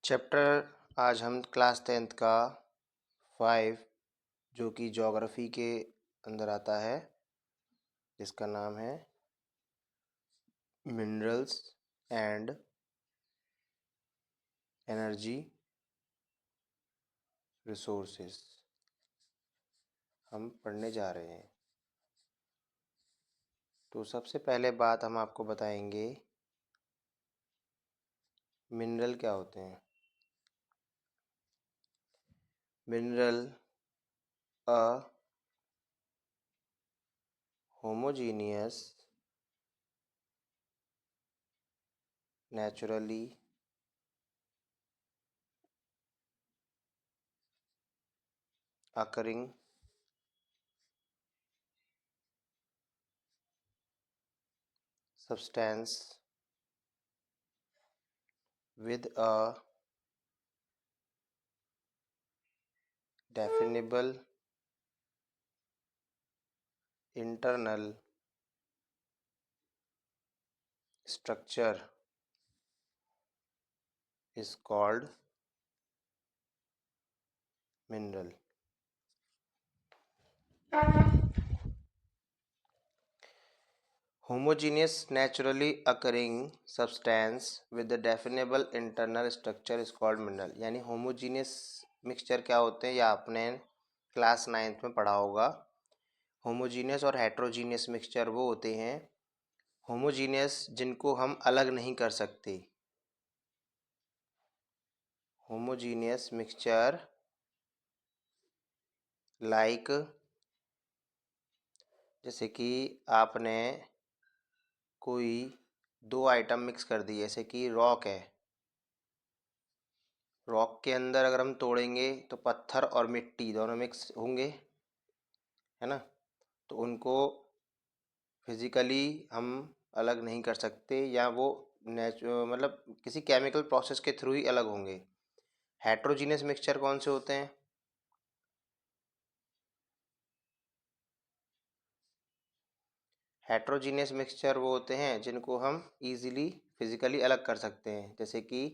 Chapter आज हम class 10th का 5 जो कि ज्योग्राफी के अंदर आता है, जिसका नाम है मिनरल्स एंड एनर्जी रिसोर्सेस, हम पढ़ने जा रहे हैं। तो सबसे पहले बात हम आपको बताएंगे मिनरल क्या होते हैं। Mineral a homogeneous naturally occurring substance with a definable internal structure is called mineral. Homogeneous naturally occurring substance with the definable internal structure is called mineral। यानी homogeneous मिक्सचर क्या होते हैं, या आपने क्लास 9th में पढ़ा होगा। होमोजीनियस और हेट्रोजीनियस मिक्सचर वो होते हैं, होमोजीनियस जिनको हम अलग नहीं कर सकते। होमोजीनियस मिक्सचर लाइक, जैसे कि आपने कोई दो आइटम मिक्स कर दिए, जैसे कि रॉक है, रॉक के अंदर अगर हम तोड़ेंगे तो पत्थर और मिट्टी दोनों मिक्स होंगे, है ना। तो उनको फिजिकली हम अलग नहीं कर सकते, या वो मतलब किसी केमिकल प्रोसेस के थ्रू ही अलग होंगे। हेट्रोजीनियस मिक्सचर कौन से होते हैं? हेट्रोजीनियस मिक्सचर वो होते हैं जिनको हम इजीली फिजिकली अलग कर सकते हैं, जैसे कि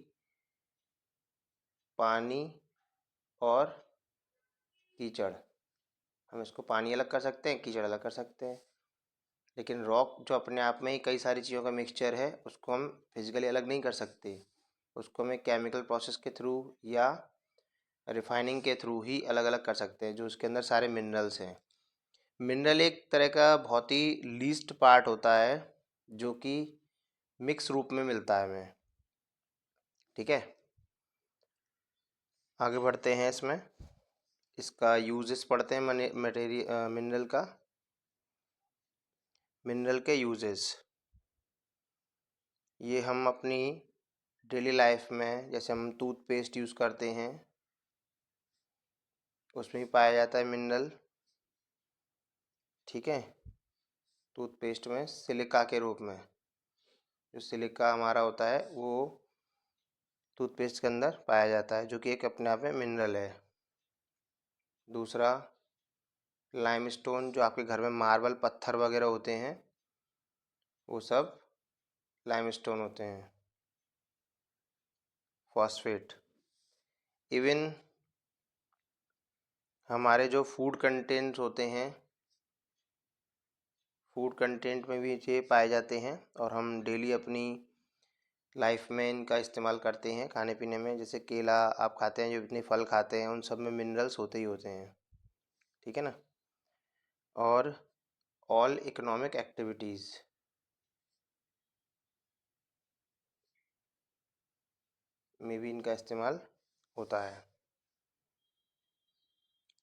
पानी और कीचड़। हम इसको पानी अलग कर सकते हैं, कीचड़ अलग कर सकते हैं। लेकिन रॉक जो अपने आप में ही कई सारी चीज़ों का मिक्सचर है, उसको हम फिजिकली अलग नहीं कर सकते। उसको हम एक केमिकल प्रोसेस के थ्रू या रिफाइनिंग के थ्रू ही अलग अलग कर सकते हैं, जो उसके अंदर सारे मिनरल्स हैं। मिनरल एक तरह का बहुत ही लीस्ट पार्ट होता है, जो कि मिक्स रूप में मिलता है हमें। ठीक है, आगे बढ़ते हैं। इसमें इसका यूजेस पढ़ते हैं, मटेरियल मिनरल का। मिनरल के यूजेस ये हम अपनी डेली लाइफ में, जैसे हम टूथपेस्ट यूज़ करते हैं, उसमें भी पाया जाता है मिनरल। ठीक है, टूथपेस्ट में सिलिका के रूप में, जो सिलिका हमारा होता है वो टूथपेस्ट के अंदर पाया जाता है, जो कि एक अपने आप में मिनरल है। दूसरा, लाइमस्टोन, जो आपके घर में मार्बल पत्थर वगैरह होते हैं, वो सब लाइमस्टोन होते हैं। फॉस्फेट, इवन हमारे जो फूड कंटेंट्स होते हैं, फूड कंटेंट में भी ये पाए जाते हैं, और हम डेली अपनी लाइफ में इनका इस्तेमाल करते हैं खाने पीने में। जैसे केला आप खाते हैं, जो इतने फल खाते हैं, उन सब में मिनरल्स होते ही होते हैं। ठीक है ना। और ऑल इकोनॉमिक एक्टिविटीज़ में भी इनका इस्तेमाल होता है।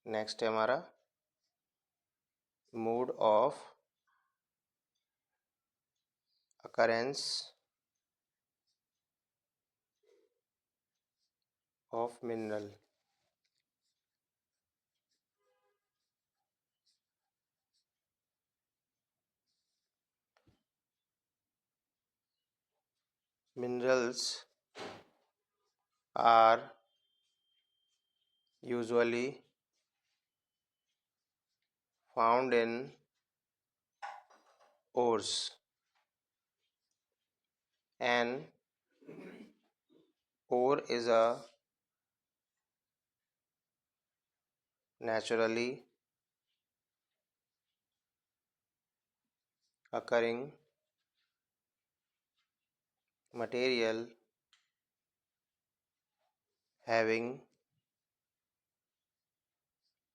नेक्स्ट है हमारा mode of occurrence of mineral. Minerals are usually found in ores and Ore is a naturally occurring material having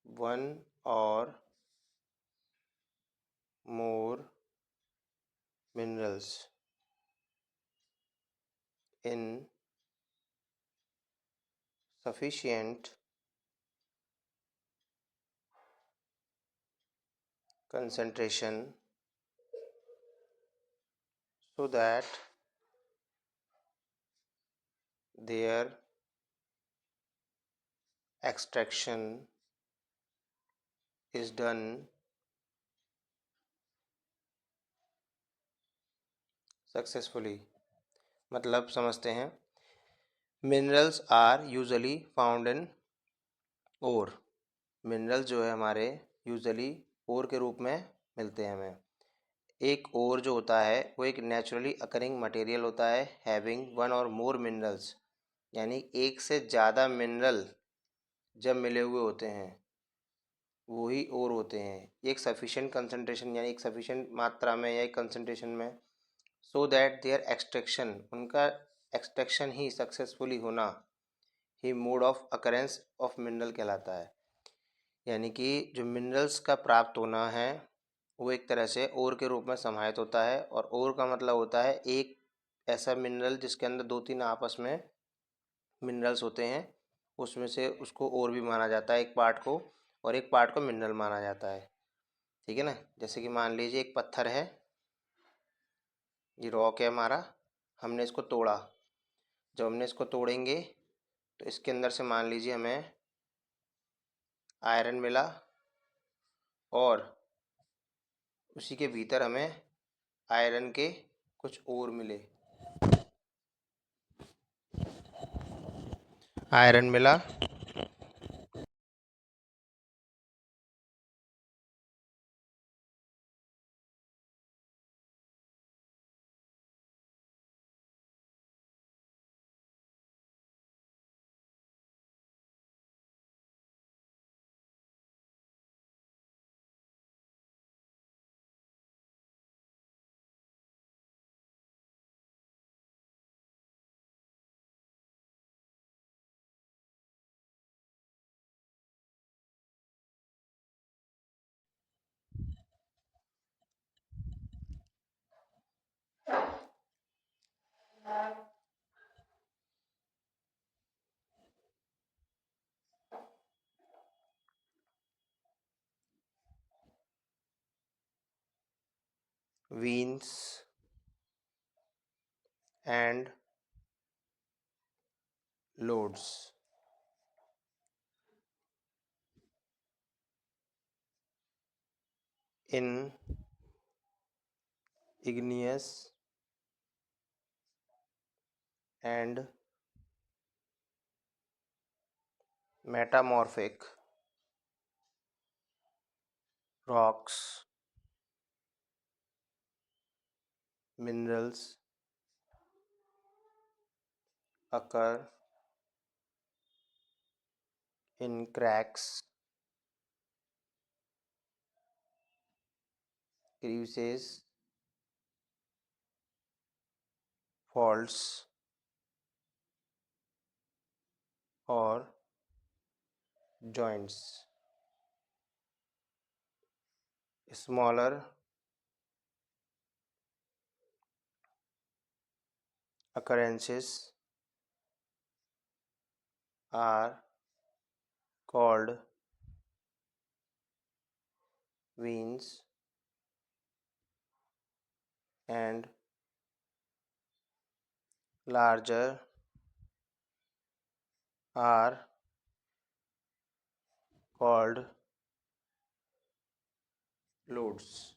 one or more minerals in sufficient concentration so that their extraction is done successfully. मतलब समझते हैं, minerals are usually found in ore. Mineral जो है हमारे usually ओर के रूप में मिलते हैं हमें। एक ओर जो होता है वो एक नेचुरली अकरिंग मटेरियल होता है हैविंग वन और मोर मिनरल्स, यानी एक से ज़्यादा मिनरल जब मिले हुए होते हैं वही और होते हैं। एक सफिशेंट कंसंट्रेशन यानी एक सफिशेंट मात्रा में या एक कंसंट्रेशन में, सो दैट देयर एक्सट्रैक्शन, उनका एक्सट्रैक्शन ही सक्सेसफुली होना ही mode of occurrence of mineral कहलाता है। यानी कि जो मिनरल्स का प्राप्त होना है वो एक तरह से ओर के रूप में समाहित होता है। और ओर का मतलब होता है एक ऐसा मिनरल जिसके अंदर दो तीन आपस में मिनरल्स होते हैं, उसमें से उसको ओर भी माना जाता है एक पार्ट को, और एक पार्ट को मिनरल माना जाता है। ठीक है ना। जैसे कि मान लीजिए एक पत्थर है, ये रॉक है हमारा, हमने इसको तोड़ा। जब हमने इसको तोड़ेंगे तो इसके अंदर से मान लीजिए हमें आयरन मिला, और उसी के भीतर हमें आयरन के कुछ और मिले। आयरन मिला, veins and lodes in igneous and metamorphic rocks, minerals occur in cracks, crevices, faults, or joints. Smaller occurrences are called veins, and larger are called lodes.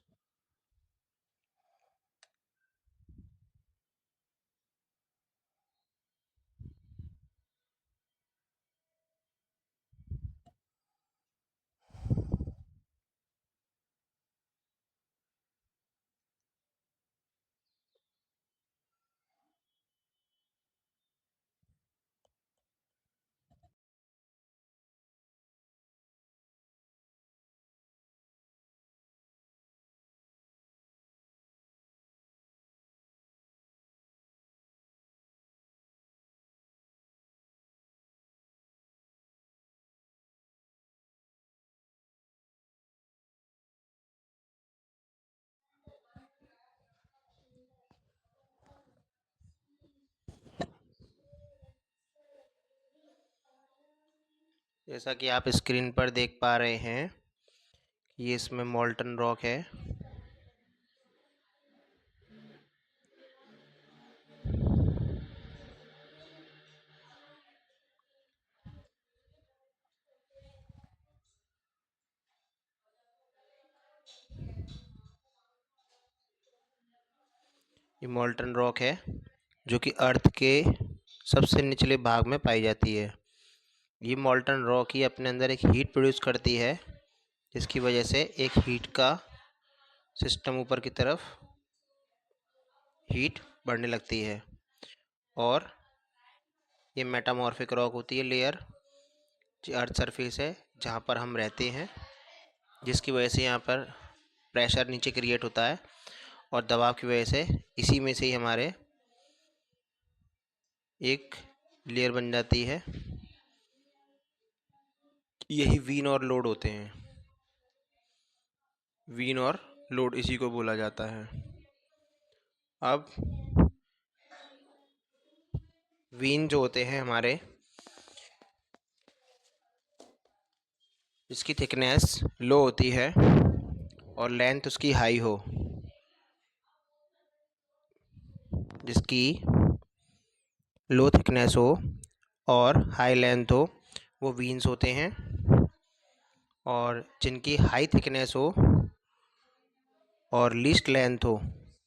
जैसा कि आप स्क्रीन पर देख पा रहे हैं, ये इसमें मोल्टन रॉक है। ये मोल्टन रॉक है जो कि अर्थ के सबसे निचले भाग में पाई जाती है। ये मोल्टन रॉक ही अपने अंदर एक हीट प्रोड्यूस करती है, जिसकी वजह से एक हीट का सिस्टम ऊपर की तरफ हीट बढ़ने लगती है। और ये मेटामॉर्फिक रॉक होती है लेयर, जो अर्थ सरफेस है जहाँ पर हम रहते हैं, जिसकी वजह से यहाँ पर प्रेशर नीचे क्रिएट होता है और दबाव की वजह से इसी में से ही हमारे एक लेयर बन जाती है। यही वीन और लोड होते हैं। वीन और लोड इसी को बोला जाता है। अब वीन जो होते हैं हमारे, इसकी थिकनेस लो होती है और लेंथ उसकी हाई हो। जिसकी लो थिकनेस हो और हाई लेंथ हो वो वीन्स होते हैं, और जिनकी हाई थिकनेस हो और लीस्ट लेंथ हो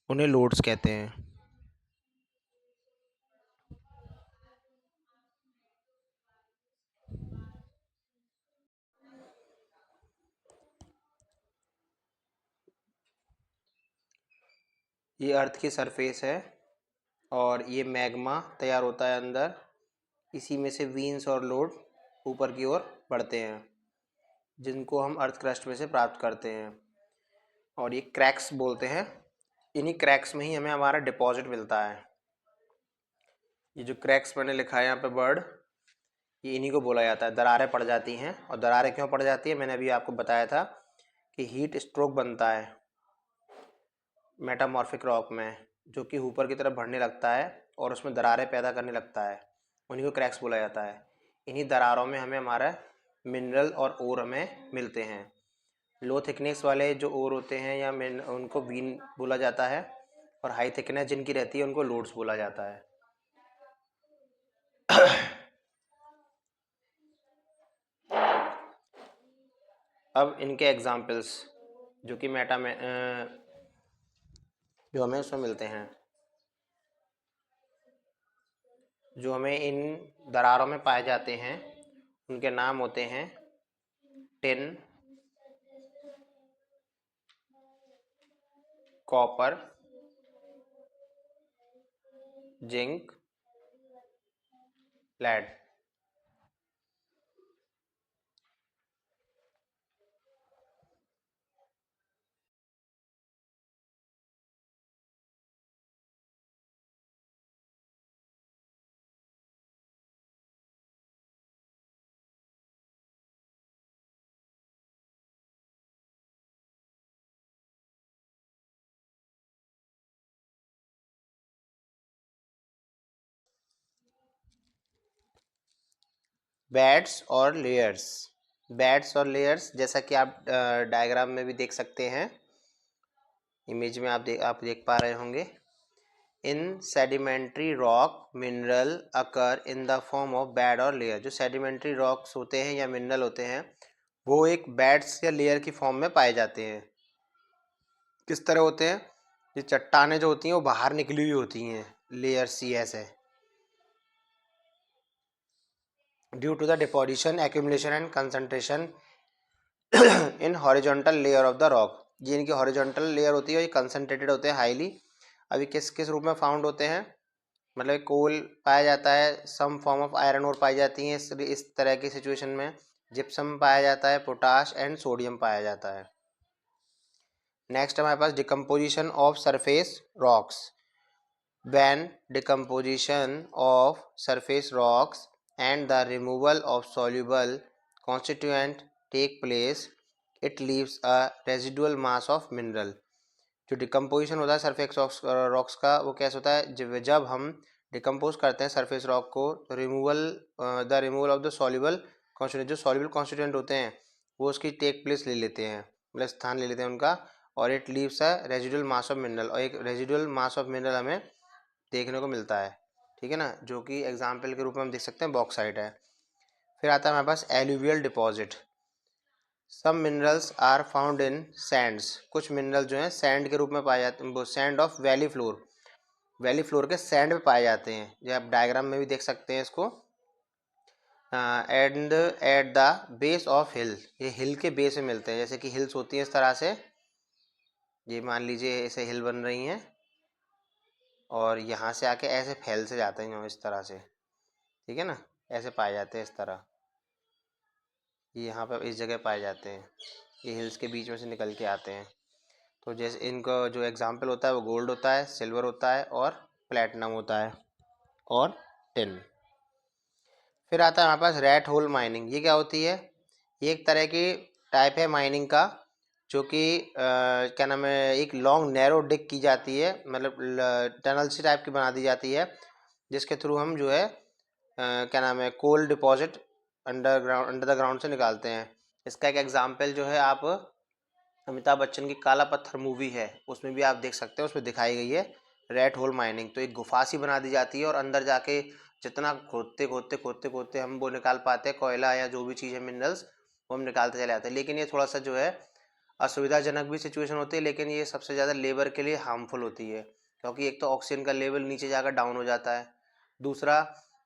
उन्हें लोड्स कहते हैं। ये अर्थ की सरफेस है और ये मैग्मा तैयार होता है अंदर। इसी में से वीन्स और लोड ऊपर की ओर बढ़ते हैं, जिनको हम अर्थ क्रस्ट में से प्राप्त करते हैं, और ये क्रैक्स बोलते हैं। इन्हीं क्रैक्स में ही हमें हमारा डिपॉजिट मिलता है। ये जो क्रैक्स मैंने लिखा है यहाँ पे वर्ड, ये इन्हीं को बोला जाता है। दरारें पड़ जाती हैं, और दरारें क्यों पड़ जाती है मैंने अभी आपको बताया था कि हीट स्ट्रोक बनता है मेटामॉर्फिक रॉक में, जो कि ऊपर की तरफ बढ़ने लगता है और उसमें दरारें पैदा करने लगता है। उन्हीं को क्रैक्स बोला जाता है। इन्हीं दरारों में हमें हमारा मिनरल और ओर हमें मिलते हैं। लो थिकनेस वाले जो ओर होते हैं या उनको वीन बोला जाता है, और हाई थिकनेस जिनकी रहती है उनको लोड्स बोला जाता है। अब इनके एग्जाम्पल्स जो कि मेटा में जो हमें उसमें मिलते हैं, जो हमें इन दरारों में पाए जाते हैं, उनके नाम होते हैं tin, copper, zinc, lead. Beds और लेयर्स। बेड्स और लेयर्स जैसा कि आप डायग्राम में भी देख सकते हैं, इमेज में आप देख पा रहे होंगे। इन sedimentary rock mineral occur in the form of bed और लेयर। जो सेडिमेंट्री रॉक्स होते हैं या मिनरल होते हैं वो एक बेड्स या लेयर की फॉर्म में पाए जाते हैं। किस तरह होते हैं? ये चट्टानें जो होती हैं वो बाहर निकली हुई होती हैं, लेयर सी ऐसे, due to the deposition accumulation and concentration in horizontal layer of the rock. ये इनकी हॉरिजॉन्टल लेयर होती है, ये कंसंट्रेटेड होते हैं हाईली। अभी किस किस रूप में फाउंड होते हैं? मतलब कोल पाया जाता है, सम फॉर्म ऑफ आयरन और पाई जाती है इस तरह की सिचुएशन में। जिप्सम पाया जाता है, पोटाश एंड सोडियम पाया जाता है। नेक्स्ट हमारे पास decomposition of surface rocks. When decomposition of surface rocks and the removal of soluble constituent take place, it leaves a residual mass of mineral। जो डिकम्पोजिशन होता है सरफेस रॉक्स का, वो कैसे होता है? जब हम डिकम्पोज करते हैं सरफेस रॉक को, तो the removal of the soluble constituent, जो सॉल्युबल कॉन्स्टिट्यूएंट होते हैं वो उसकी टेक प्लेस ले लेते हैं, मतलब स्थान ले लेते हैं उनका, और it leaves a residual mass of mineral, और एक रेजिडुअल मास ऑफ मिनरल हमें देखने को मिलता है, ठीक है ना, जो कि एग्जाम्पल के रूप में हम देख सकते हैं बॉक्साइट है। फिर आता है हमारे पास alluvial deposit. Some minerals are found in sands, कुछ मिनरल जो हैं सैंड के रूप में पाए जाते हैं, वो sand of valley floor, valley floor के सैंड में पाए जाते हैं, जो आप डायग्राम में भी देख सकते हैं इसको। And at the base of hill, ये हिल के बेस में मिलते हैं, जैसे कि हिल्स होती हैं इस तरह से, ये मान लीजिए ऐसे हिल बन रही हैं और यहाँ से आके ऐसे फैल से जाते हैं इस तरह से, ठीक है ना, ऐसे पाए जाते हैं इस तरह, ये यहाँ पर इस जगह पाए जाते हैं, ये हिल्स के बीच में से निकल के आते हैं। तो जैसे इनका जो एग्जाम्पल होता है वो गोल्ड होता है, सिल्वर होता है और प्लेटिनम होता है और टिन। फिर आता है हमारे पास रेड होल माइनिंग। ये क्या होती है? ये एक तरह की टाइप है माइनिंग का, जो कि क्या नाम है, एक लॉन्ग नैरो डिग की जाती है, मतलब टनल सी टाइप की बना दी जाती है, जिसके थ्रू हम जो है क्या नाम है, coal deposit underground, under the ground से निकालते हैं। इसका एक एग्जाम्पल जो है, आप अमिताभ बच्चन की काला पत्थर मूवी है उसमें भी आप देख सकते हैं, उसमें दिखाई गई है रेड होल माइनिंग। तो एक गुफा सी बना दी जाती है और अंदर जाके जितना खोदते खोदते खोदते खोदते हम वो निकाल पाते हैं, कोयला या जो भी चीज़ है मिनरल्स, वो हम निकालते चले आते हैं। लेकिन ये थोड़ा सा जो है असुविधाजनक भी सिचुएशन होती है, लेकिन ये सबसे ज़्यादा लेबर के लिए हार्मफुल होती है, क्योंकि एक तो ऑक्सीजन का लेवल नीचे जाकर डाउन हो जाता है, दूसरा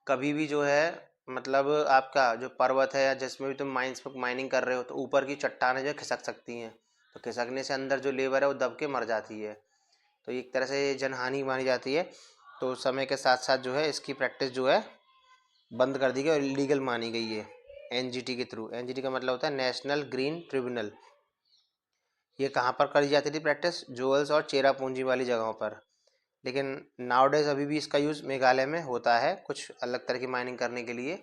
कभी भी जो है मतलब आपका जो पर्वत है या जिसमें भी तुम माइंस माइनिंग कर रहे हो, तो ऊपर की चट्टानें जो है खिसक सकती हैं, तो खिसकने से अंदर जो लेबर है वो दब के मर जाती है, तो एक तरह से जनहानि मानी जाती है। तो समय के साथ साथ जो है इसकी प्रैक्टिस जो है बंद कर दी गई और लीगल मानी गई है एनजीटी के थ्रू। एनजीटी का मतलब होता है नेशनल ग्रीन ट्रिब्यूनल। ये कहाँ पर करी जाती थी प्रैक्टिस? जोअल्स और चेरापूंजी वाली जगहों पर। लेकिन नाउडेज अभी भी इसका यूज़ मेघालय में होता है कुछ अलग तरह की माइनिंग करने के लिए,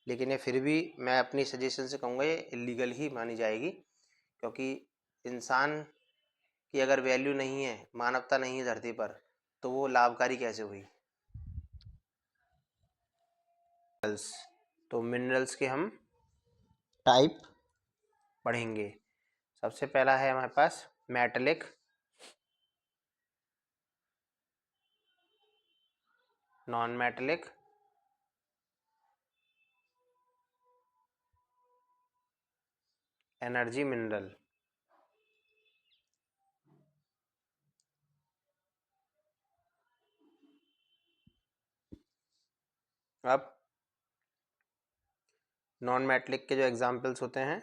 लेकिन ये फिर भी मैं अपनी सजेशन से कहूँगा ये इलीगल ही मानी जाएगी, क्योंकि इंसान की अगर वैल्यू नहीं है, मानवता नहीं है धरती पर, तो वो लाभकारी कैसे हुई? तो मिनरल्स के हम टाइप पढ़ेंगे। सबसे पहला है हमारे पास metallic, non metallic, energy mineral. अब नॉन मेटलिक के जो एग्जांपल्स होते हैं,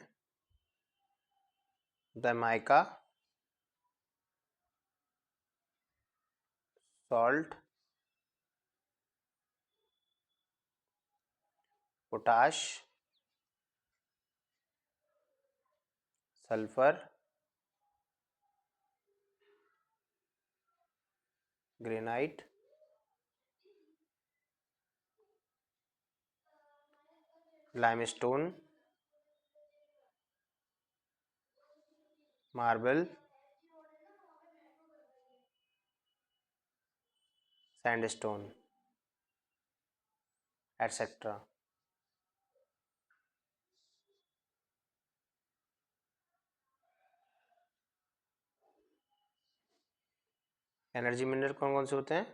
the mica, salt, potash, sulphur, granite, limestone, marble, sandstone, etcetera. Energy mineral कौन कौन से होते हैं?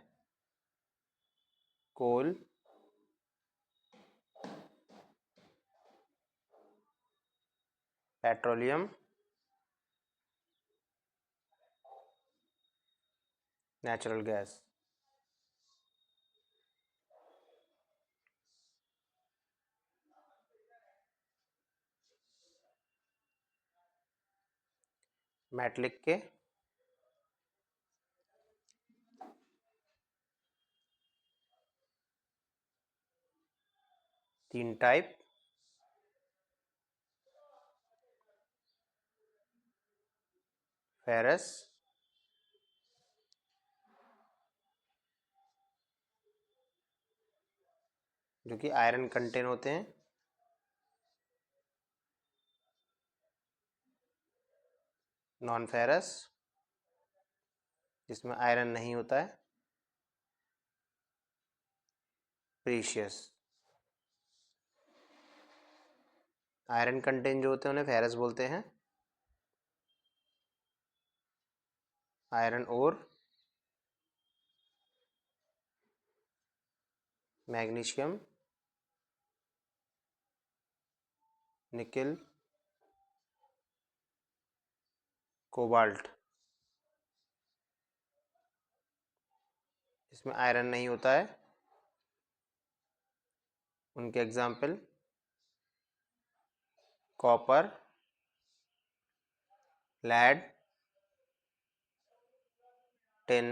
Coal, petroleum, natural gas. Metallic के 3 टाइप, फेरस, जो कि आयरन कंटेन होते हैं, नॉन फेरस, जिसमें आयरन नहीं होता है, प्रीशियस। आयरन कंटेंट जो होते हैं उन्हें फेरस बोलते हैं। आयरन और मैग्नीशियम, निकेल, कोबाल्ट, इसमें आयरन नहीं होता है। उनके example copper, lead, tin,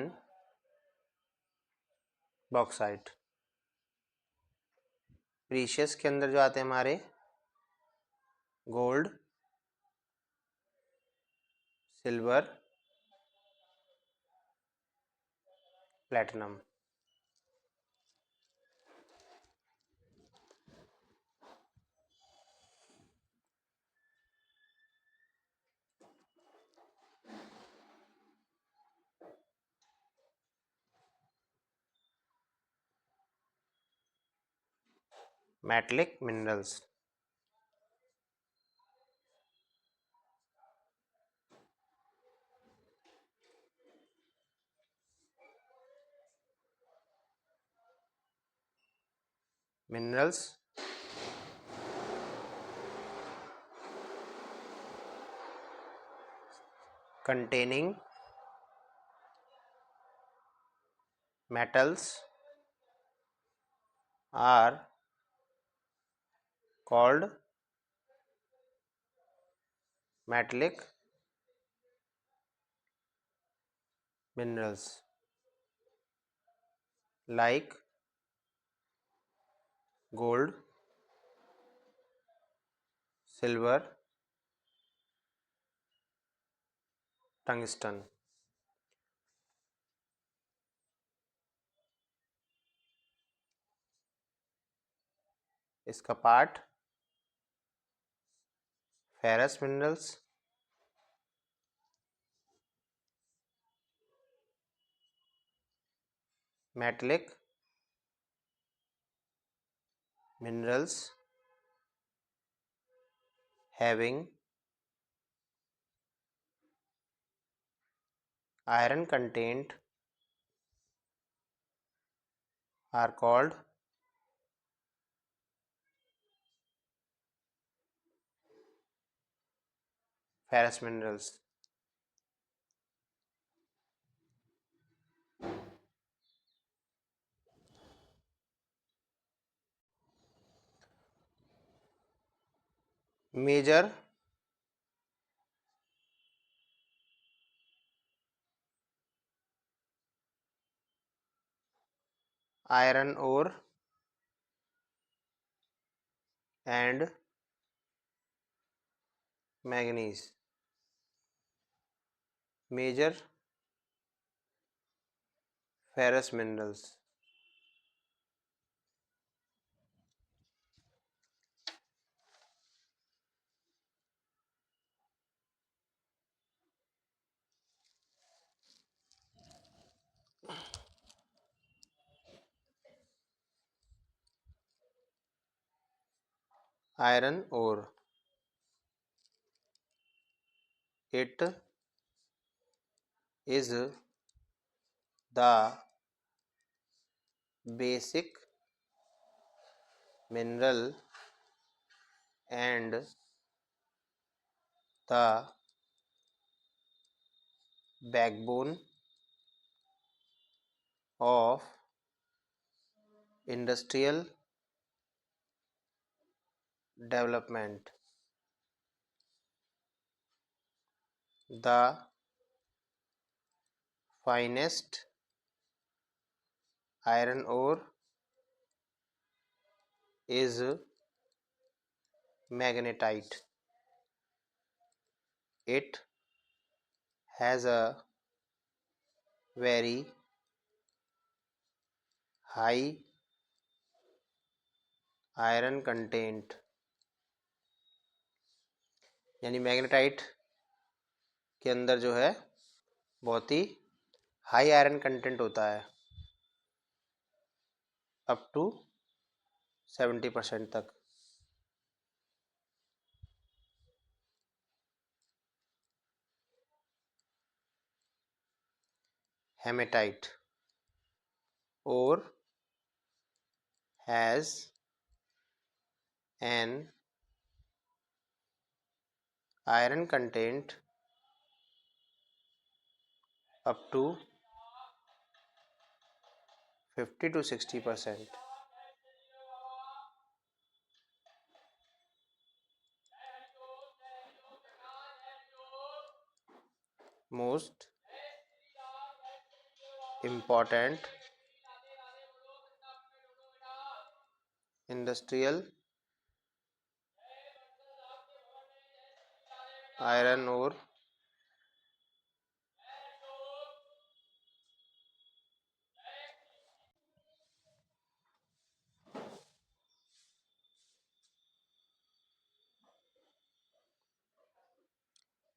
bauxite. Precious के अंदर जो आते हैं हमारे gold, silver, platinum. Metallic minerals. Minerals containing metals are called metallic minerals, like gold, silver, tungsten. इसका part ferrous minerals, metallic minerals having iron content are called ferrous minerals. Major iron ore and manganese. Major ferrous minerals. Iron ore. It is the basic mineral and the backbone of industrial development. The finest iron ore is magnetite. It has a very high iron content, यानी magnetite के अंदर जो है बहुत ही high iron content होता है, up to 70% तक। hematite. Ore has an iron content up to 50 to 60%. Most important industrial iron ore.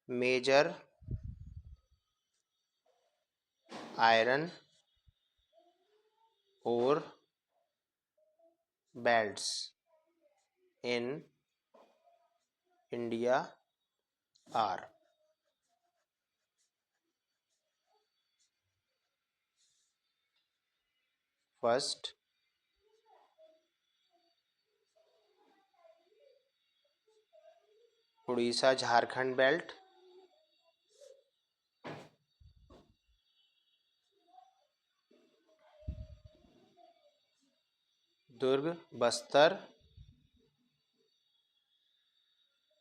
Major iron ore belts in India are: first, Orissa Jharkhand belt, Durg Bastar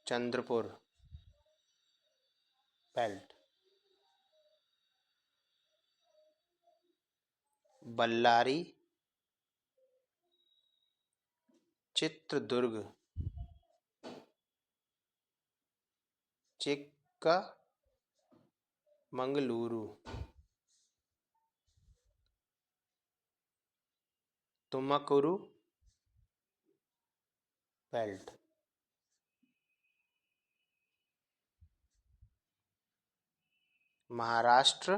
Chandrapur belt, Ballari Chitradurga Chikkamagaluru Tumkuru belt, Maharashtra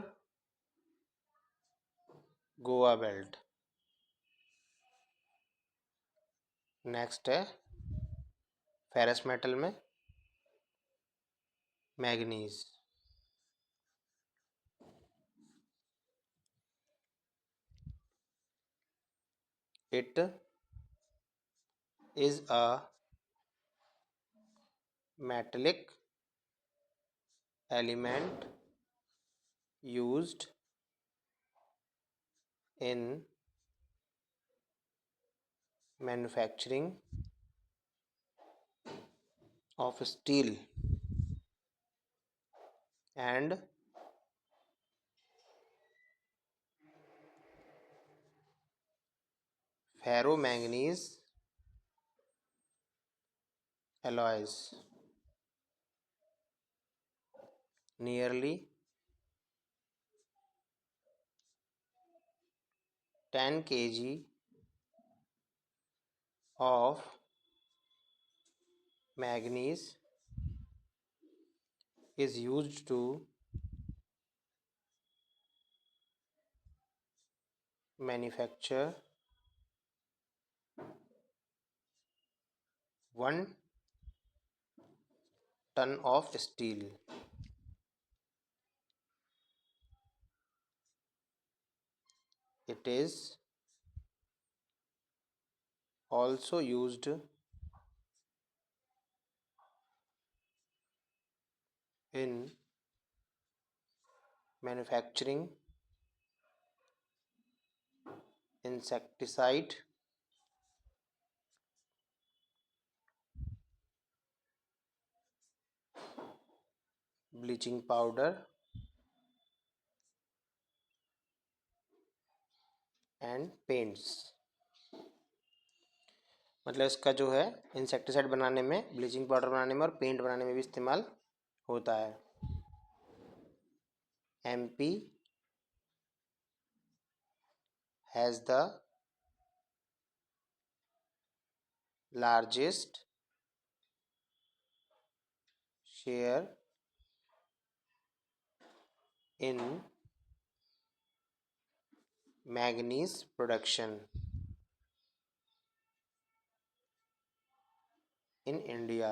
Goa belt. Next है ferrous metal में manganese. It is a metallic element used in manufacturing of steel and ferromanganese alloys. Nearly 10 kg of manganese is used to manufacture 1 ton of steel. It is also used in manufacturing insecticide, bleaching powder and paints. मतलब इसका जो है insecticide बनाने में, bleaching powder बनाने में और paint बनाने में भी इस्तेमाल होता है। MP has the largest share in manganese production in India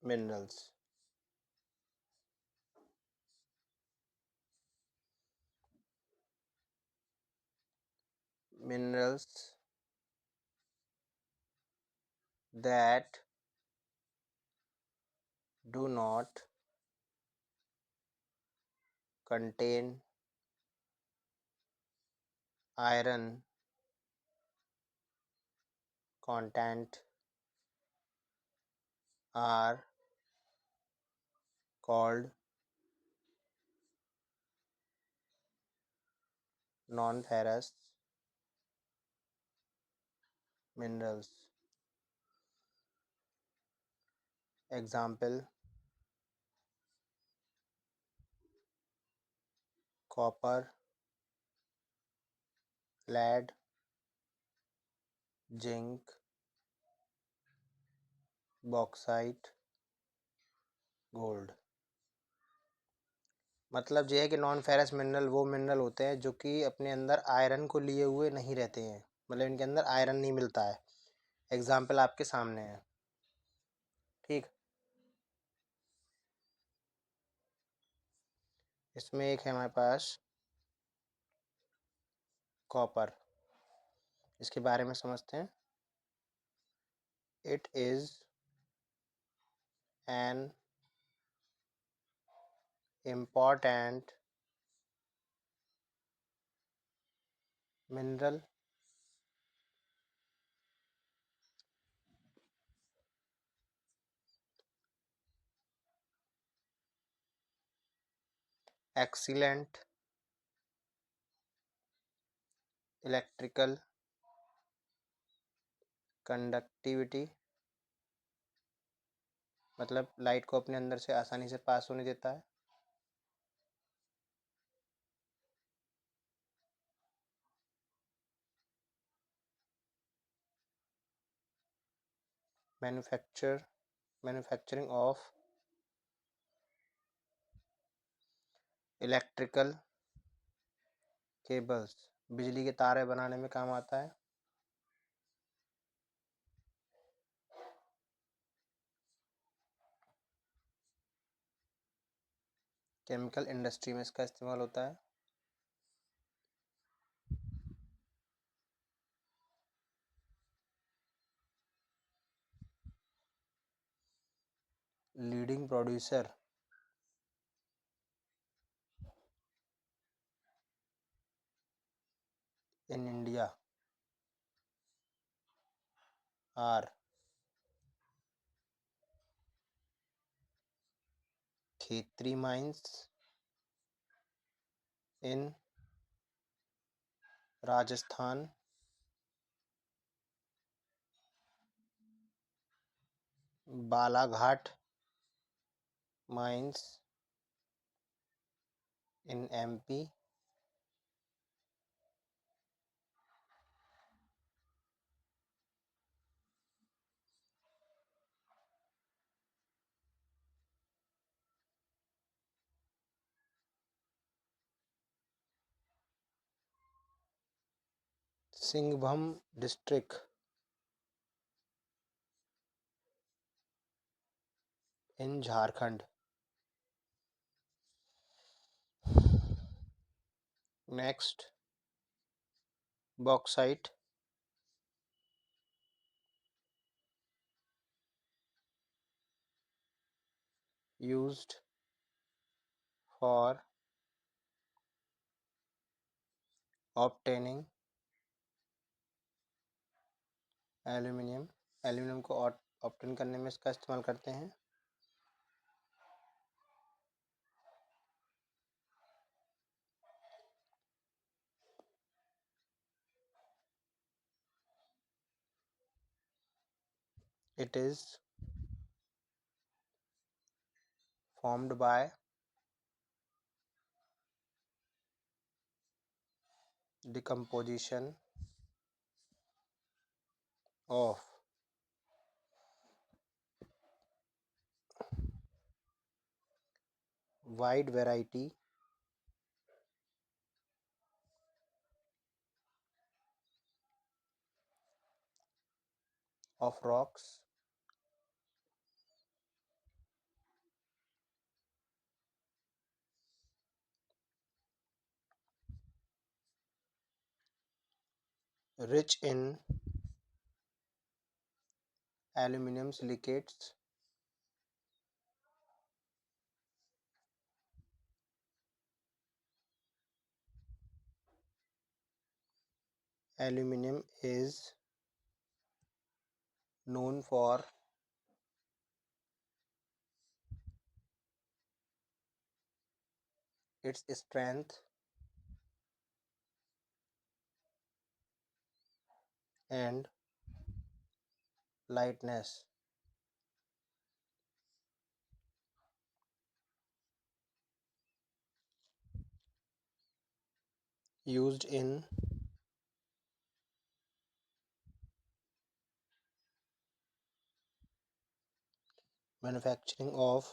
minerals. minerals that do not contain iron content are called non-ferrous minerals. Example: copper, lead, zinc, bauxite, gold. मतलब ये है कि नॉन फेरस मिनरल वो mineral होते हैं जो कि अपने अंदर आयरन को लिए हुए नहीं रहते हैं, मतलब इनके अंदर आयरन नहीं मिलता है। एग्जाम्पल आपके सामने है। ठीक, इसमें एक है हमारे पास कॉपर। इसके बारे में समझते हैं। It is an important mineral excellent electrical conductivity, मतलब लाइट को अपने अंदर से आसानी से पास होने देता है। मैन्युफैक्चरिंग ऑफ इलेक्ट्रिकल केबल्स, बिजली के तारे बनाने में काम आता है। केमिकल इंडस्ट्री में इसका इस्तेमाल होता है। Leading producer in India are Khetri mines in Rajasthan, Balaghat mines in MP, Singhbhum district in Jharkhand. Next, bauxite used for obtaining aluminium, aluminium को ऑब्टेन करने में इसका इस्तेमाल करते हैं। It is formed by decomposition of wide variety of rocks rich in aluminum silicates, aluminum is known for its strength and lightness. Used in manufacturing of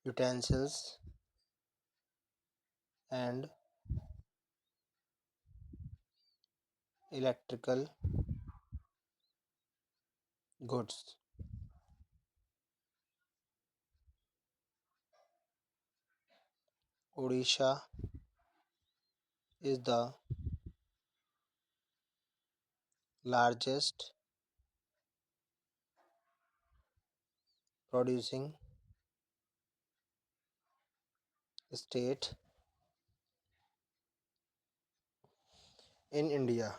utensils and electrical goods. Odisha is the largest producing state in India.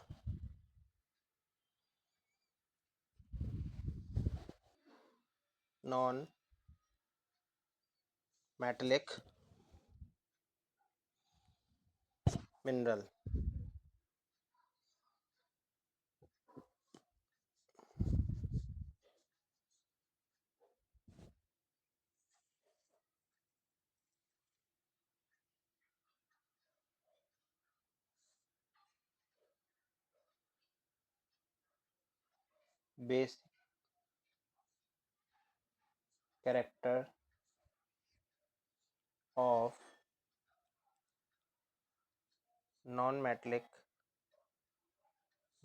Non-metallic mineral. Basic character of non-metallic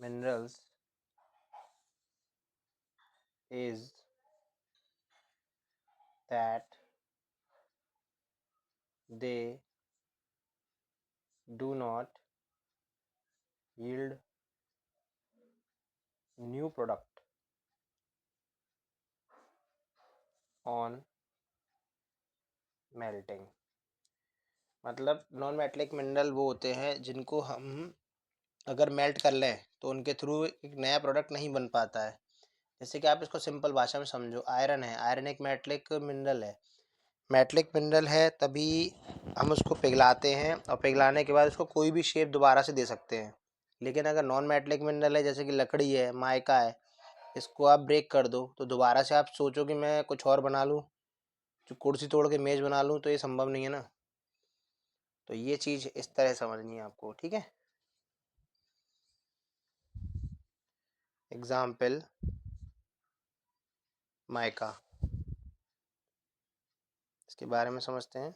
minerals is that they do not yield new product on melting. मतलब non metallic mineral वो होते हैं जिनको हम अगर melt कर लें तो उनके थ्रू एक नया प्रोडक्ट नहीं बन पाता है। जैसे कि आप इसको सिंपल भाषा में समझो, आयरन है, आयरन एक मेटलिक मिनरल है। मेटलिक मिनरल है तभी हम उसको पिघलाते हैं और पिघलाने के बाद उसको कोई भी शेप दोबारा से दे सकते हैं। लेकिन अगर नॉन मेटलिक मिनरल है जैसे कि लकड़ी है, माइका है, इसको आप ब्रेक कर दो तो दोबारा से आप सोचो कि मैं कुछ और बना लूँ, जो कुर्सी तोड़ के मेज बना लूँ, तो ये संभव नहीं है ना। तो ये चीज़ इस तरह समझनी है आपको, ठीक है। एग्जाम्पल माइका, इसके बारे में समझते हैं।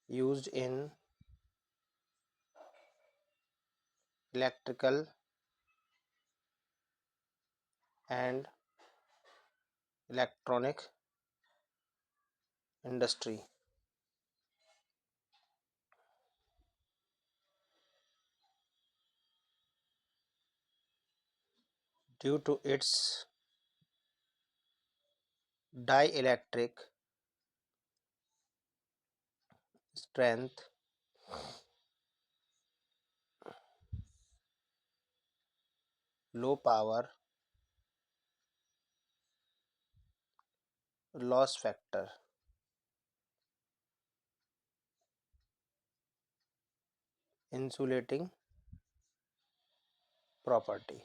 Used in electrical and electronic industry. Due to its dielectric strength, low power loss factor, insulating property,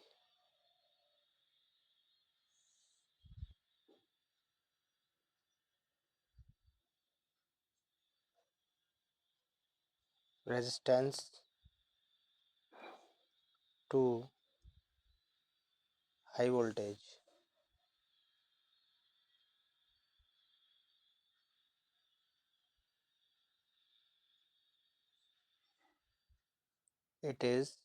resistance to high voltage, it is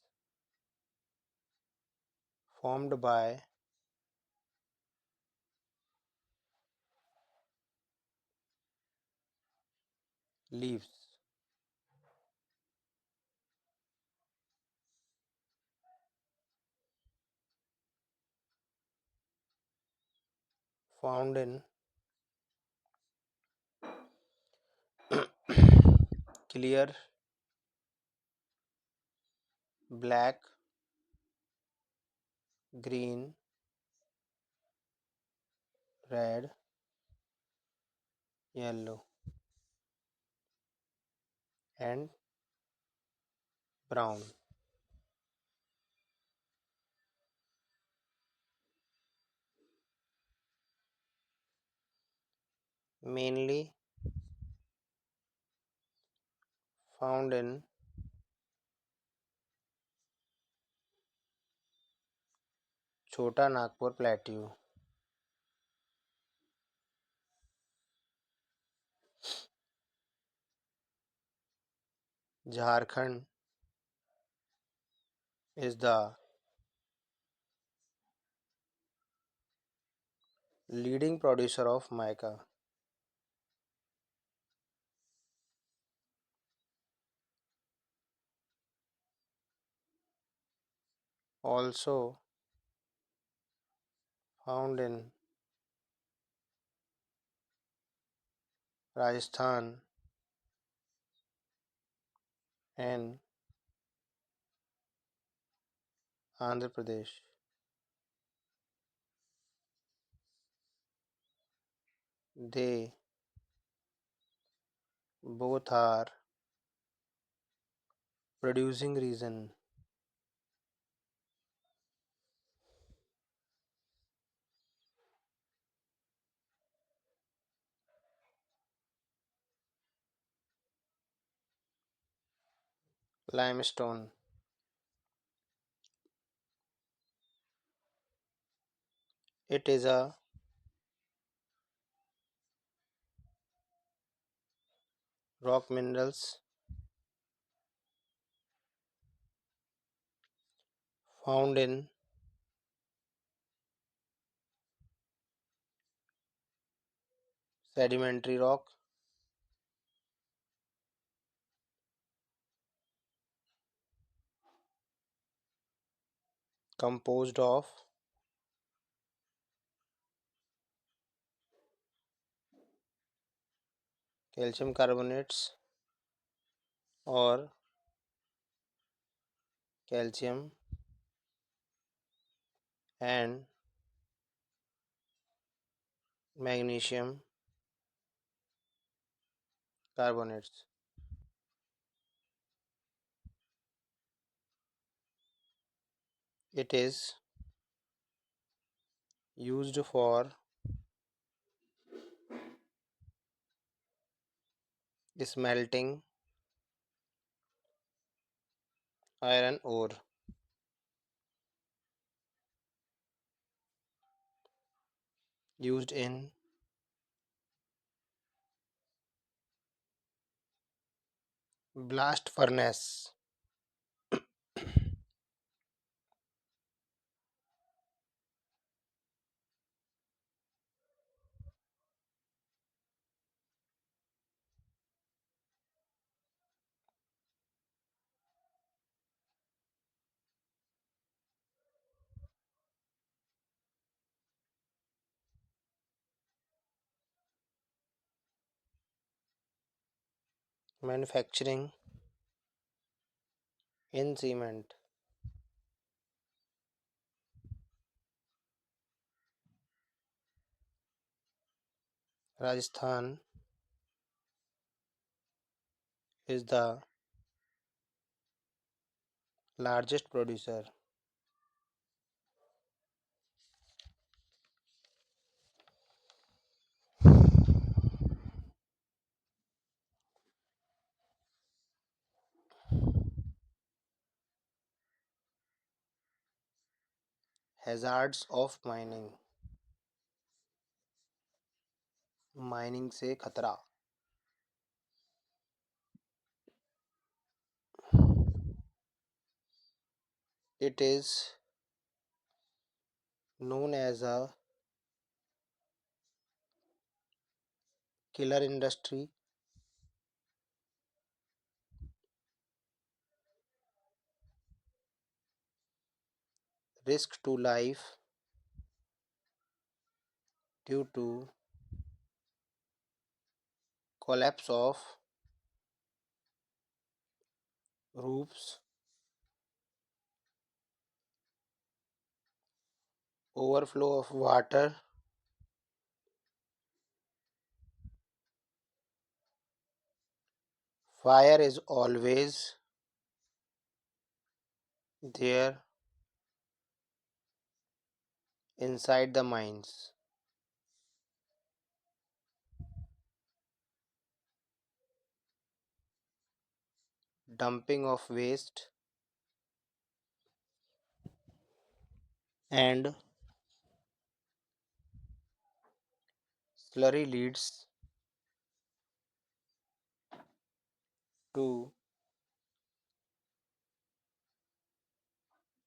formed by leaves. Found in clear, black, green, red, yellow, and brown. Mainly found in Chota Nagpur Plateau, Jharkhand is the leading producer of mica. Also found in Rajasthan and Andhra Pradesh. They both are producing reason. Limestone. It is a rock minerals found in sedimentary rock composed of calcium carbonates or calcium and magnesium carbonates. It is used for smelting iron ore, used in blast furnace, manufacturing in cement. Rajasthan is the largest producer. Hazards of mining. Mining से खतरा. It is known as a killer industry risk to life due to collapse of roofs, overflow of water, fire is always there inside the mines, dumping of waste and slurry leads to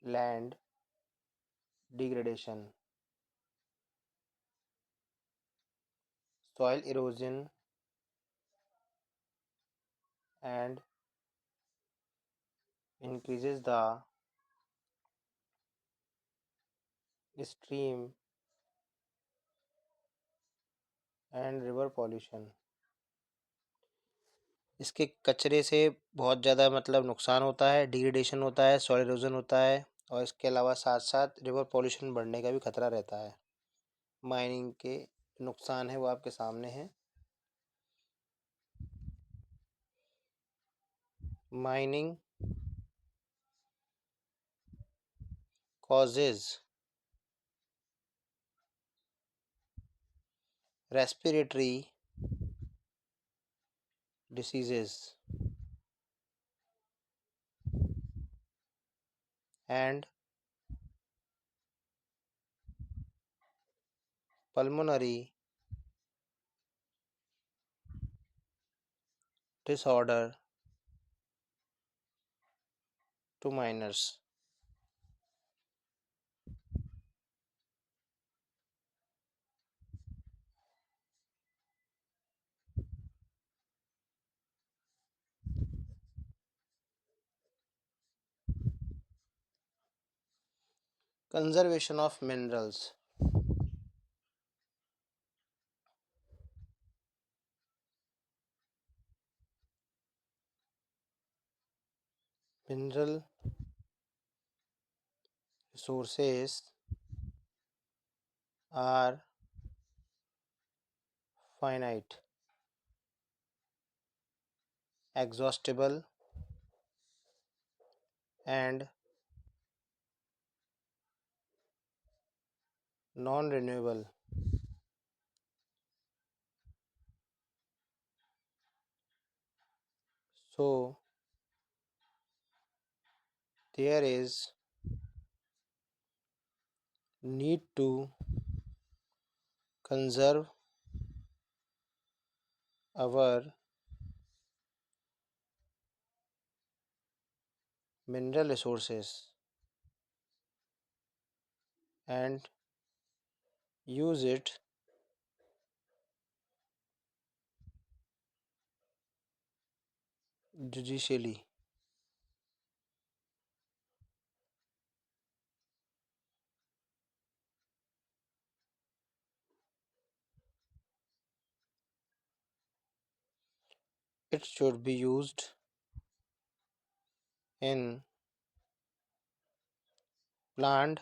land degradation, soil erosion, and increases the stream and river pollution. इसके कचरे से बहुत ज़्यादा मतलब नुकसान होता है, degradation होता है, सॉइल इरोजन होता है, और इसके अलावा साथ साथ रिवर पॉल्यूशन बढ़ने का भी खतरा रहता है। माइनिंग के नुकसान है वो आपके सामने हैं। Mining causes respiratory diseases and pulmonary disorder to minors. Conservation of minerals. Mineral resources are finite, exhaustible, and non-renewable. So there is need to conserve our mineral resources and use it judicially. It should be used in planned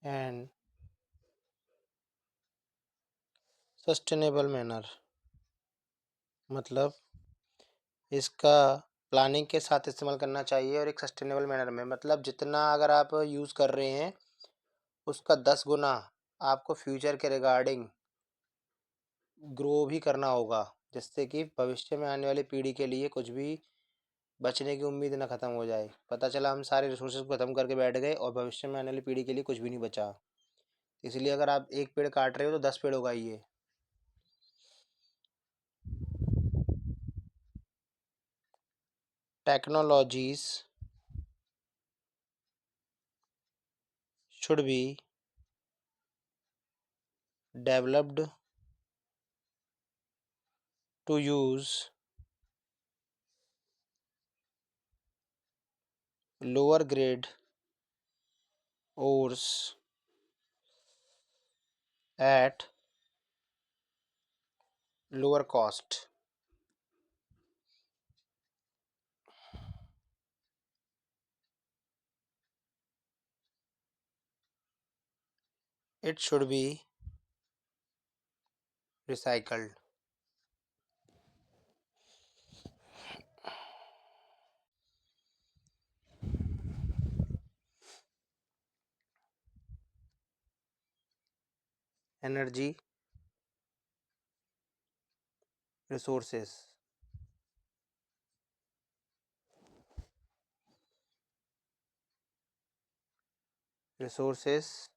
and sustainable manner, मतलब इसका planning के साथ इस्तेमाल करना चाहिए और एक sustainable manner में, मतलब जितना अगर आप यूज़ कर रहे हैं उसका 10 गुना आपको फ्यूचर के रिगार्डिंग ग्रो भी करना होगा, जिससे कि भविष्य में आने वाली पीढ़ी के लिए कुछ भी बचने की उम्मीद ना ख़त्म हो जाए। पता चला हम सारे रिसोर्सेज को ख़त्म करके बैठ गए और भविष्य में आने वाली पीढ़ी के लिए कुछ भी नहीं बचा। इसलिए अगर आप एक पेड़ काट रहे हो तो 10 पेड़ उगाइए। Technologies should be developed to use lower grade ores at lower cost. It should be recycled. Energy resources. Resources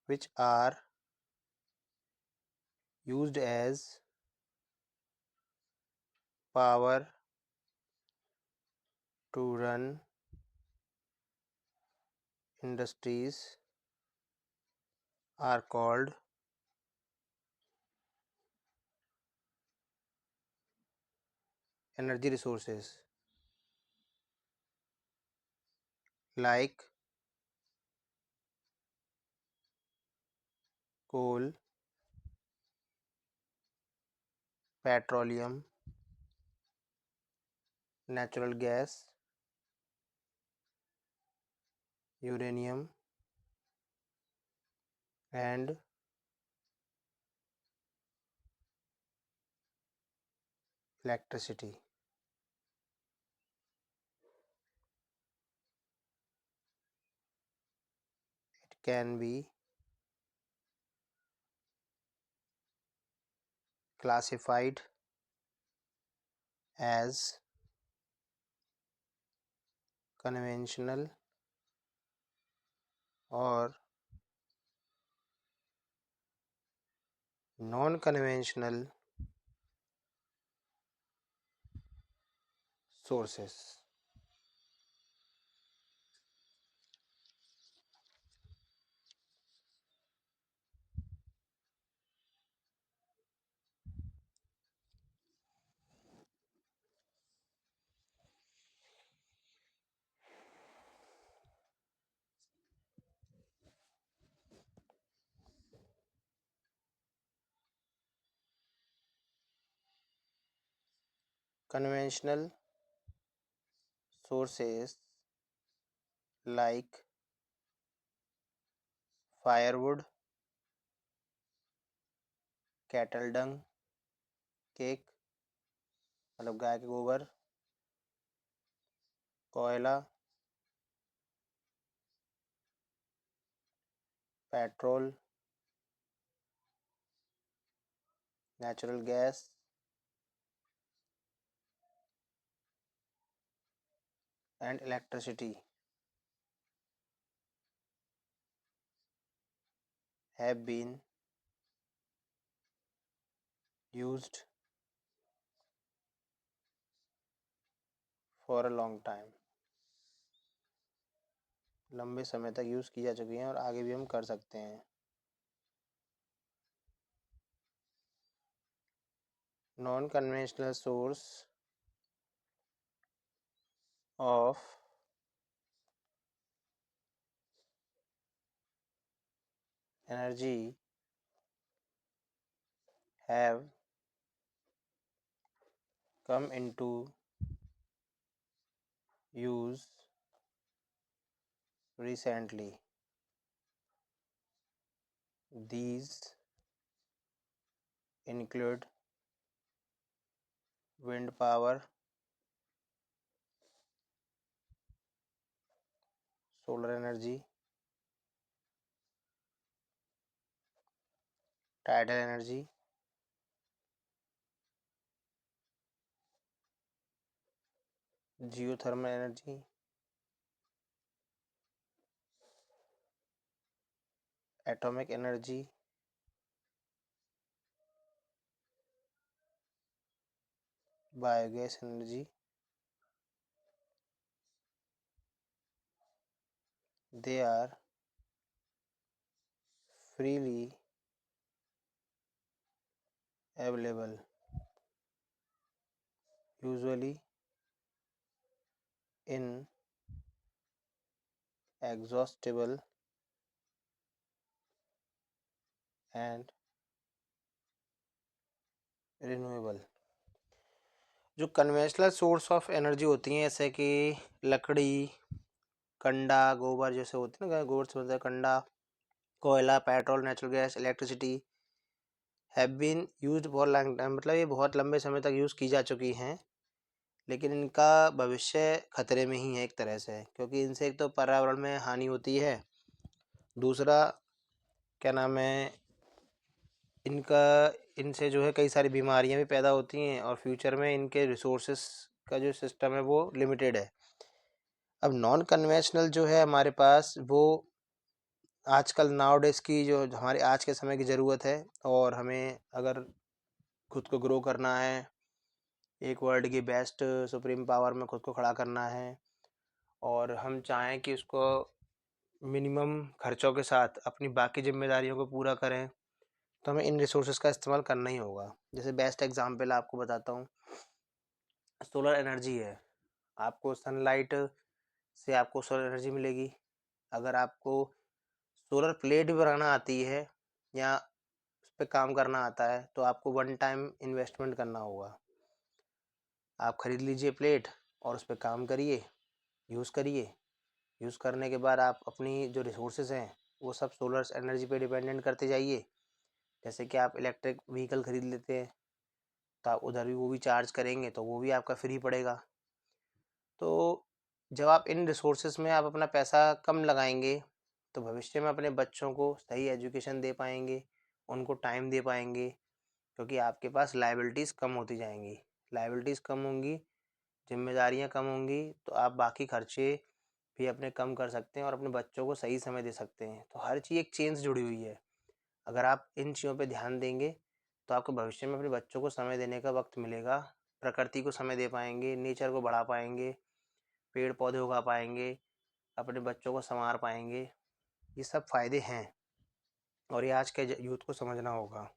which are used as power to run industries are called energy resources, like coal, petroleum, natural gas, uranium, and electricity. It can be classified as conventional or non-conventional sources. Conventional sources like firewood, cattle dung, cake मतलब गाय के गोबर, कोयला, petrol, natural gas, and electricity have been used for a long time. लंबे समय तक use की जा चुकी हैं और आगे भी हम कर सकते हैं. Non conventional source of energy have come into use recently. These include wind power, solar energy, tidal energy, geothermal energy, atomic energy, biogas energy. They are freely available, usually inexhaustible and renewable। जो conventional source of energy होती हैं जैसे कि लकड़ी, कंडा, गोबर जैसे होते हैं ना, गोबर से बनता है कंडा, कोयला, petrol, natural gas, electricity, have been used for long time, मतलब ये बहुत लंबे समय तक यूज़ की जा चुकी हैं, लेकिन इनका भविष्य खतरे में ही है एक तरह से, क्योंकि इनसे एक तो पर्यावरण में हानि होती है, दूसरा क्या नाम है इनका, इनसे जो है कई सारी बीमारियां भी पैदा होती हैं, और फ्यूचर में इनके रिसोर्सेस का जो सिस्टम है वो लिमिटेड है। अब नॉन कन्वेंशनल जो है हमारे पास, वो आजकल नाउ डेज की जो हमारे आज के समय की ज़रूरत है, और हमें अगर खुद को ग्रो करना है, एक वर्ल्ड की बेस्ट सुप्रीम पावर में खुद को खड़ा करना है, और हम चाहें कि उसको मिनिमम खर्चों के साथ अपनी बाकी जिम्मेदारियों को पूरा करें, तो हमें इन रिसोर्सेज का इस्तेमाल करना ही होगा। जैसे बेस्ट एग्जांपल आपको बताता हूँ, सोलर एनर्जी है। आपको सनलाइट से आपको सोलर एनर्जी मिलेगी। अगर आपको सोलर प्लेट भी बनाना आती है या उस पर काम करना आता है, तो आपको वन टाइम इन्वेस्टमेंट करना होगा। आप खरीद लीजिए प्लेट और उस पर काम करिए, यूज़ करिए। यूज़ करने के बाद आप अपनी जो रिसोर्सेज हैं वो सब सोलर एनर्जी पे डिपेंडेंट करते जाइए। जैसे कि आप इलेक्ट्रिक व्हीकल खरीद लेते हैं, तो आप उधर भी वो भी चार्ज करेंगे तो वो भी आपका फ्री पड़ेगा। तो जब आप इन रिसोर्सेज में आप अपना पैसा कम लगाएंगे, तो भविष्य में अपने बच्चों को सही एजुकेशन दे पाएंगे, उनको टाइम दे पाएंगे, क्योंकि आपके पास लाइबिलिटीज़ कम होती जाएंगी। लाइबिलिटीज़ कम होंगी, जिम्मेदारियां कम होंगी, तो आप बाकी खर्चे भी अपने कम कर सकते हैं और अपने बच्चों को सही समय दे सकते हैं। तो हर चीज़ एक चेन से जुड़ी हुई है। अगर आप इन चीज़ों पे ध्यान देंगे, तो आपको भविष्य में अपने बच्चों को समय देने का वक्त मिलेगा, प्रकृति को समय दे पाएंगे, नेचर को बढ़ा पाएंगे, पेड़ पौधे उगा पाएंगे, अपने बच्चों को संवार पाएंगे। ये सब फायदे हैं, और ये आज के यूथ को समझना होगा।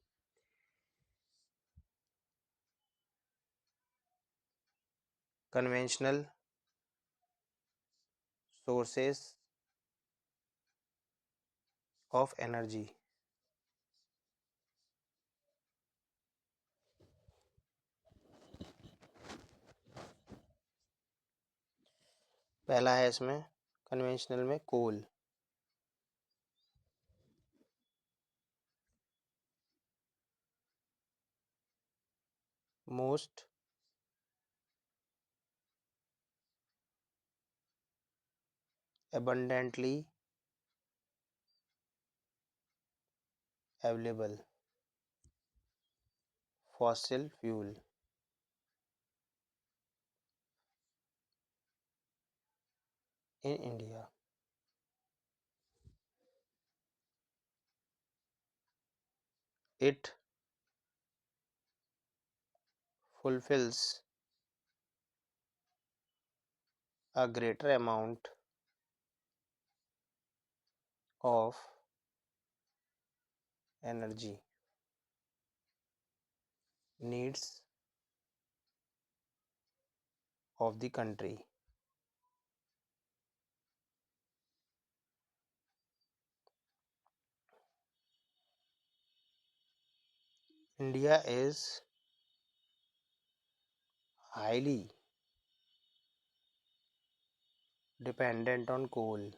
Conventional sources of energy. पहला है इसमें कन्वेंशनल में कोल, most abundantly available fossil fuel in India. It fulfills a greater amount of energy needs of the country. India is highly dependent on coal.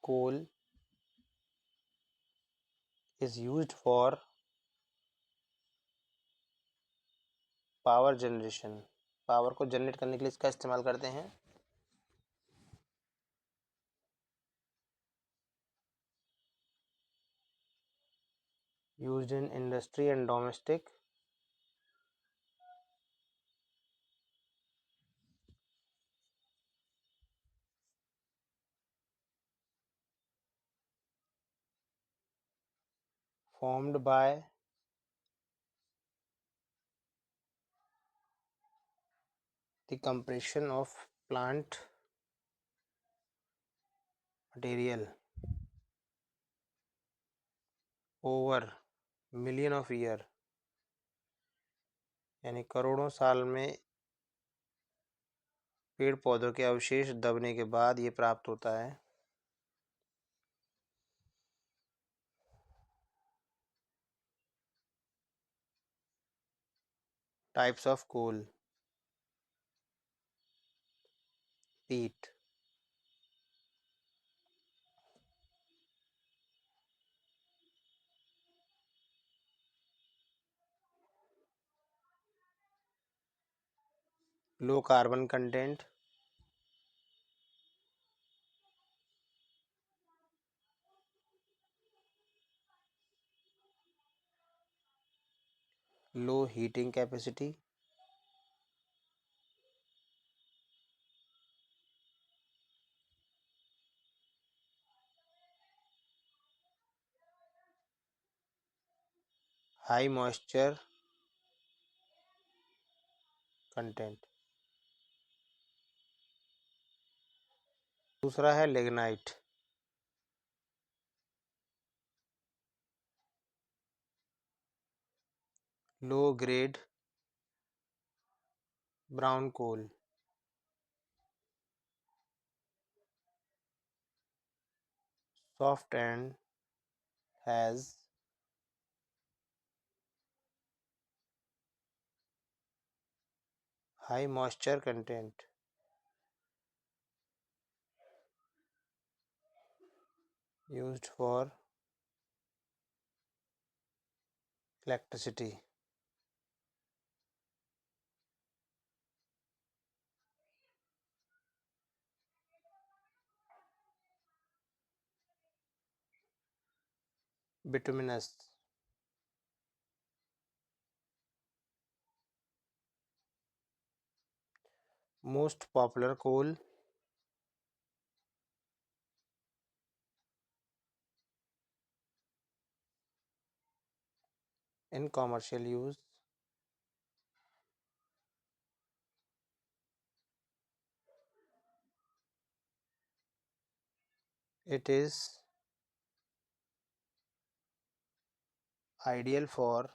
Coal is used for power generation. Power को generate करने के लिए इसका इस्तेमाल करते हैं। Used in industry and domestic formed by the compression of plant material over million of year, यानी करोड़ों साल में पेड़ पौधों के अवशेष दबने के बाद ये प्राप्त होता है। Types of coal, peat, low carbon content, low heating capacity, high moisture content. दूसरा है lignite, low grade brown coal, soft and has high moisture content, used for electricity. Bituminous, most popular coal, in commercial use, it is ideal for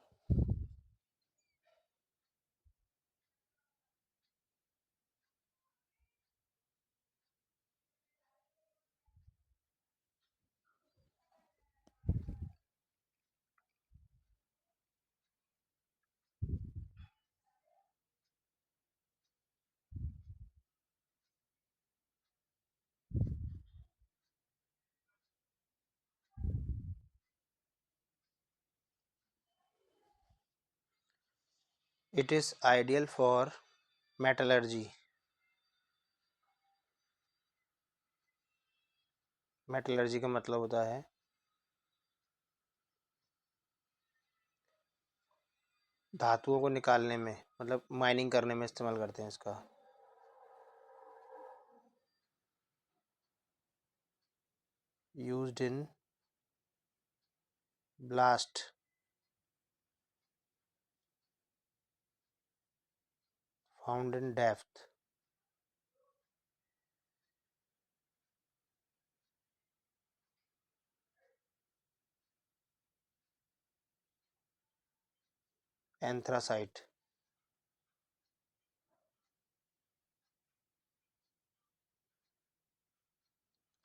it is ideal for metallurgy। Metallurgy का मतलब होता है धातुओं को निकालने में, मतलब mining करने में इस्तेमाल करते हैं इसका। Used in blast, found in depth, anthracite,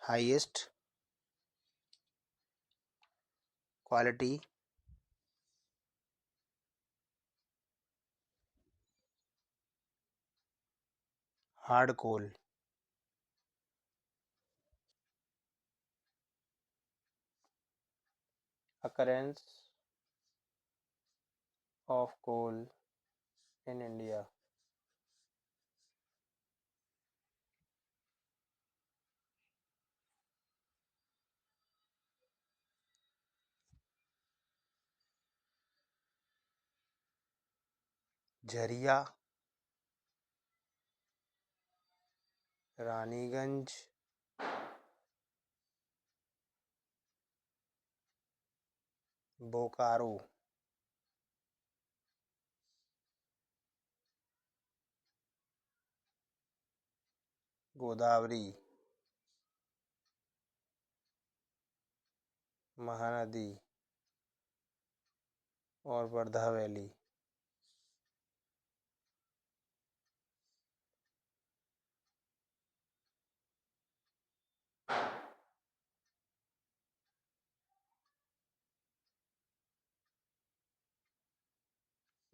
highest quality hard coal, occurrence of coal in India। Jharia, Raniganj, Bokaro. Godavari, Mahanadi और Wardha valley.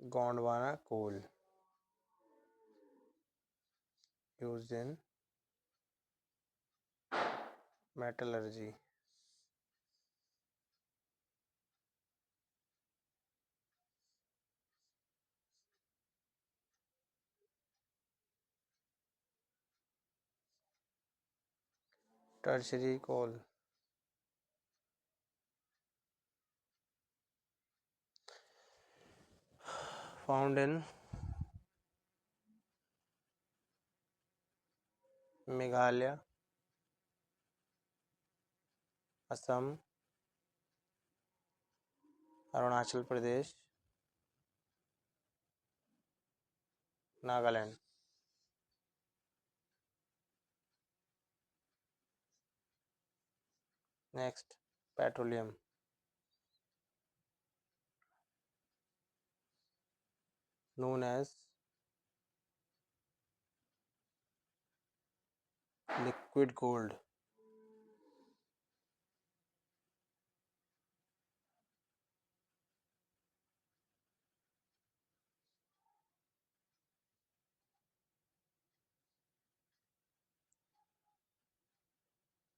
Gondwana coal, used in metallurgy। tertiary coal, found in Meghalaya, Assam, Arunachal Pradesh, Nagaland. Next, petroleum, known as liquid gold।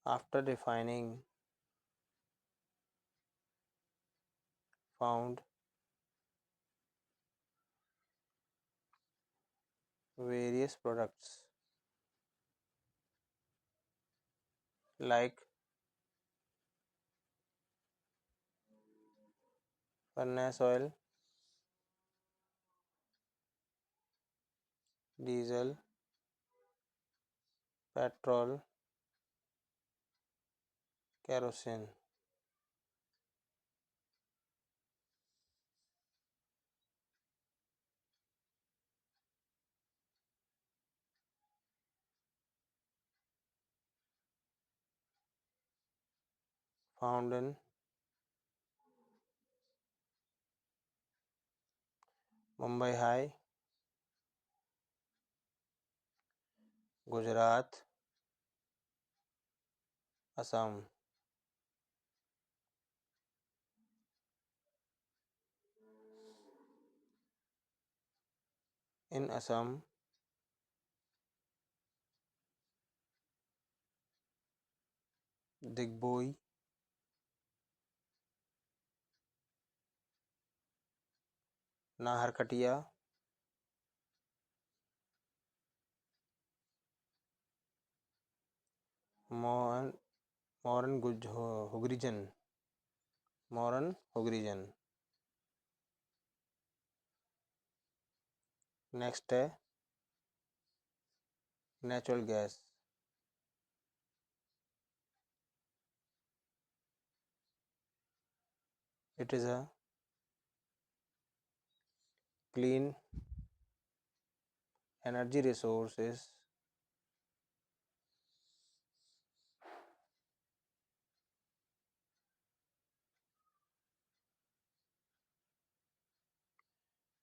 after refining, found various products like furnace oil, diesel, petrol, kerosene। found in Mumbai High, Gujarat, Assam. in Assam, Digboi, Naharkatia, Mohan Moran Hugrijan, Moran Hugrijan. Next है natural gas. It is a clean energy resources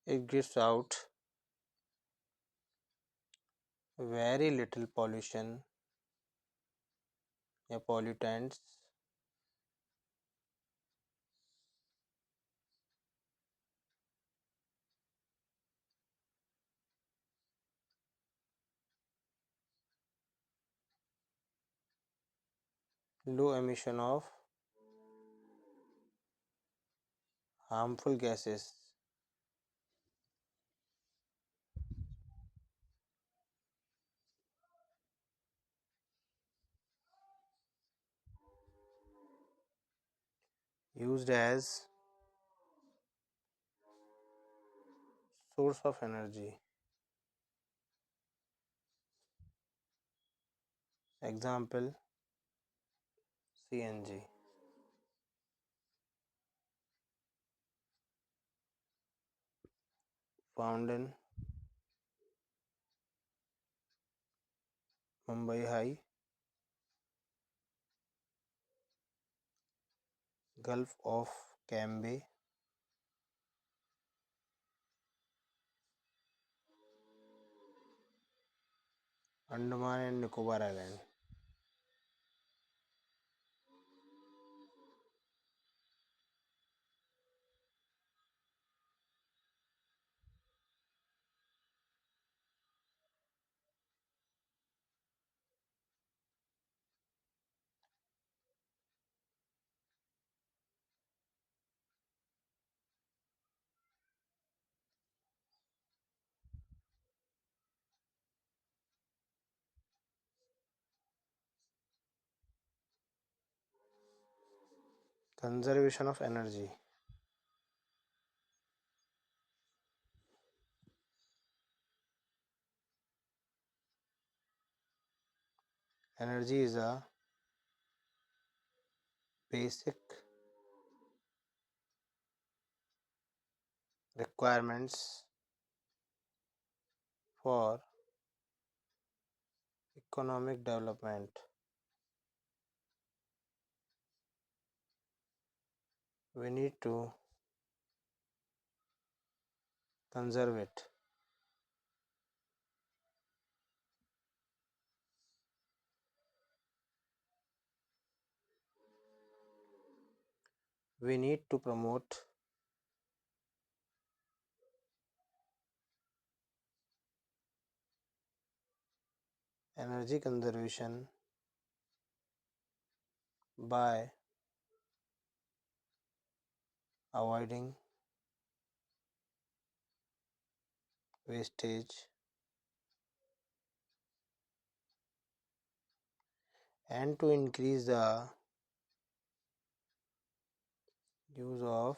it gives out very little pollution या pollutants, low emission of harmful gases। used as source of energy। example CNG। found in Mumbai High, Gulf of Cambay, Andaman and Nicobar Island. Conservation of energy. Energy is a basic requirements for economic development. We need to conserve it. We need to promote energy conservation by avoiding wastage and to increase the use of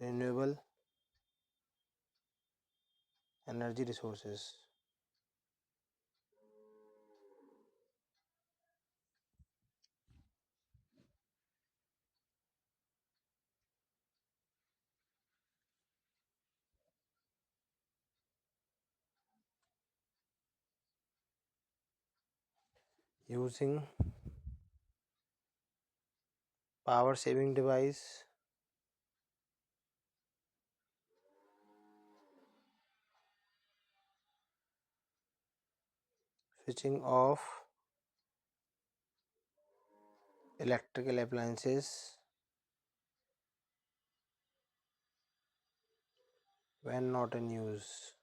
renewable energy resources. Using power saving device, switching off electrical appliances when not in use.